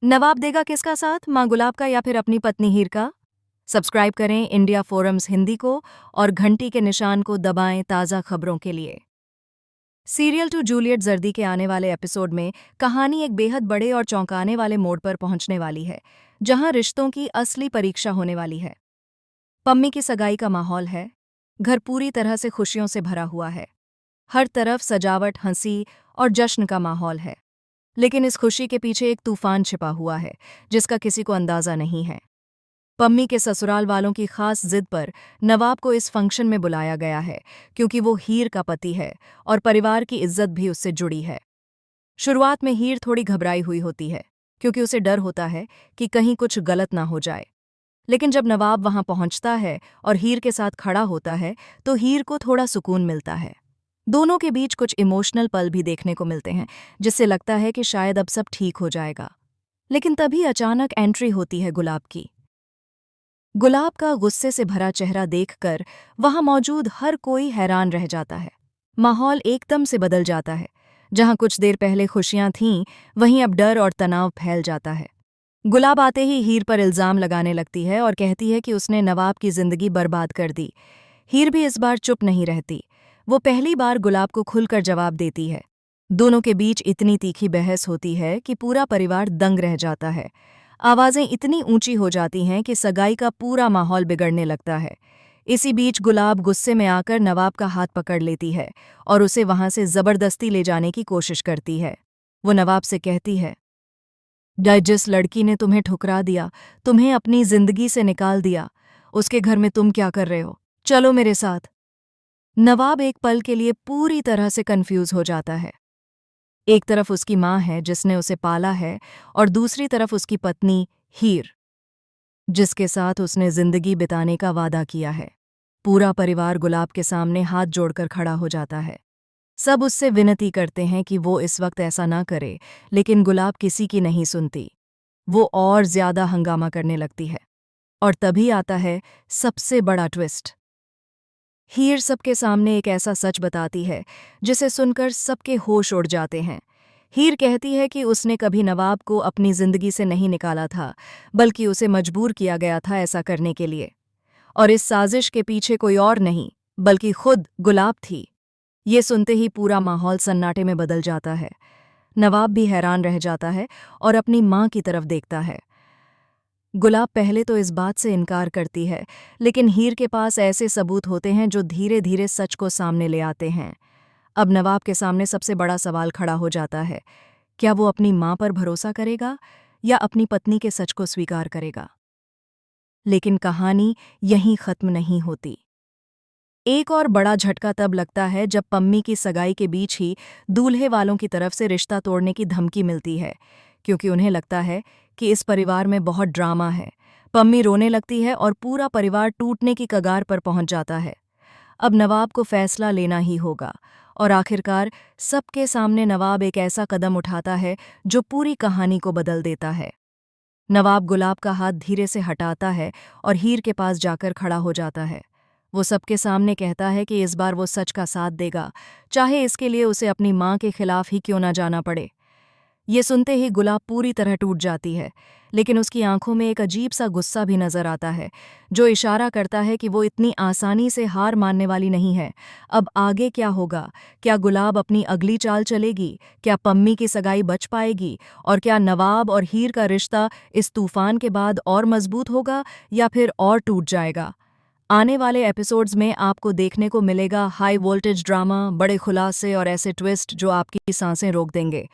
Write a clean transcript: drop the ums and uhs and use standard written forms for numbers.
नवाब देगा किसका साथ, मां गुलाब का या फिर अपनी पत्नी हीर का? सब्सक्राइब करें इंडिया फोरम्स हिंदी को और घंटी के निशान को दबाएं ताज़ा खबरों के लिए। सीरियल टू जूलियट जर्दी के आने वाले एपिसोड में कहानी एक बेहद बड़े और चौंकाने वाले मोड़ पर पहुंचने वाली है, जहां रिश्तों की असली परीक्षा होने वाली है। पम्मी की सगाई का माहौल है। घर पूरी तरह से खुशियों से भरा हुआ है। हर तरफ सजावट, हंसी और जश्न का माहौल है। लेकिन इस खुशी के पीछे एक तूफान छिपा हुआ है, जिसका किसी को अंदाजा नहीं है। पम्मी के ससुराल वालों की खास जिद पर नवाब को इस फंक्शन में बुलाया गया है, क्योंकि वो हीर का पति है और परिवार की इज्जत भी उससे जुड़ी है। शुरुआत में हीर थोड़ी घबराई हुई होती है, क्योंकि उसे डर होता है कि कहीं कुछ गलत ना हो जाए। लेकिन जब नवाब वहां पहुंचता है और हीर के साथ खड़ा होता है, तो हीर को थोड़ा सुकून मिलता है। दोनों के बीच कुछ इमोशनल पल भी देखने को मिलते हैं, जिससे लगता है कि शायद अब सब ठीक हो जाएगा। लेकिन तभी अचानक एंट्री होती है गुलाब की। गुलाब का गुस्से से भरा चेहरा देखकर वहां मौजूद हर कोई हैरान रह जाता है। माहौल एकदम से बदल जाता है। जहां कुछ देर पहले खुशियां थीं, वहीं अब डर और तनाव फैल जाता है। गुलाब आते ही हीर पर इल्जाम लगाने लगती है और कहती है कि उसने नवाब की जिंदगी बर्बाद कर दी। हीर भी इस बार चुप नहीं रहती। वो पहली बार गुलाब को खुलकर जवाब देती है। दोनों के बीच इतनी तीखी बहस होती है कि पूरा परिवार दंग रह जाता है। आवाजें इतनी ऊंची हो जाती हैं कि सगाई का पूरा माहौल बिगड़ने लगता है। इसी बीच गुलाब गुस्से में आकर नवाब का हाथ पकड़ लेती है और उसे वहां से जबरदस्ती ले जाने की कोशिश करती है। वो नवाब से कहती है, जिस लड़की ने तुम्हें ठुकरा दिया, तुम्हें अपनी जिंदगी से निकाल दिया, उसके घर में तुम क्या कर रहे हो? चलो मेरे साथ। नवाब एक पल के लिए पूरी तरह से कंफ्यूज हो जाता है। एक तरफ उसकी माँ है जिसने उसे पाला है, और दूसरी तरफ उसकी पत्नी हीर, जिसके साथ उसने जिंदगी बिताने का वादा किया है। पूरा परिवार गुलाब के सामने हाथ जोड़कर खड़ा हो जाता है। सब उससे विनती करते हैं कि वो इस वक्त ऐसा ना करे, लेकिन गुलाब किसी की नहीं सुनती। वो और ज्यादा हंगामा करने लगती है। और तभी आता है सबसे बड़ा ट्विस्ट। हीर सबके सामने एक ऐसा सच बताती है जिसे सुनकर सबके होश उड़ जाते हैं। हीर कहती है कि उसने कभी नवाब को अपनी जिंदगी से नहीं निकाला था, बल्कि उसे मजबूर किया गया था ऐसा करने के लिए। और इस साजिश के पीछे कोई और नहीं, बल्कि खुद गुलाब थी। ये सुनते ही पूरा माहौल सन्नाटे में बदल जाता है। नवाब भी हैरान रह जाता है और अपनी माँ की तरफ देखता है। गुलाब पहले तो इस बात से इनकार करती है, लेकिन हीर के पास ऐसे सबूत होते हैं जो धीरे धीरे सच को सामने ले आते हैं। अब नवाब के सामने सबसे बड़ा सवाल खड़ा हो जाता है। क्या वो अपनी माँ पर भरोसा करेगा या अपनी पत्नी के सच को स्वीकार करेगा? लेकिन कहानी यहीं खत्म नहीं होती। एक और बड़ा झटका तब लगता है जब पम्मी की सगाई के बीच ही दूल्हे वालों की तरफ से रिश्ता तोड़ने की धमकी मिलती है, क्योंकि उन्हें लगता है कि इस परिवार में बहुत ड्रामा है। पम्मी रोने लगती है और पूरा परिवार टूटने की कगार पर पहुंच जाता है। अब नवाब को फैसला लेना ही होगा, और आखिरकार सबके सामने नवाब एक ऐसा कदम उठाता है जो पूरी कहानी को बदल देता है। नवाब गुलाब का हाथ धीरे से हटाता है और हीर के पास जाकर खड़ा हो जाता है। वो सबके सामने कहता है कि इस बार वो सच का साथ देगा, चाहे इसके लिए उसे अपनी माँ के खिलाफ ही क्यों ना जाना पड़े। ये सुनते ही गुलाब पूरी तरह टूट जाती है, लेकिन उसकी आंखों में एक अजीब सा गुस्सा भी नजर आता है, जो इशारा करता है कि वो इतनी आसानी से हार मानने वाली नहीं है। अब आगे क्या होगा? क्या गुलाब अपनी अगली चाल चलेगी? क्या पम्मी की सगाई बच पाएगी? और क्या नवाब और हीर का रिश्ता इस तूफान के बाद और मजबूत होगा या फिर और टूट जाएगा? आने वाले एपिसोड्स में आपको देखने को मिलेगा हाई वोल्टेज ड्रामा, बड़े खुलासे और ऐसे ट्विस्ट जो आपकी सांसें रोक देंगे।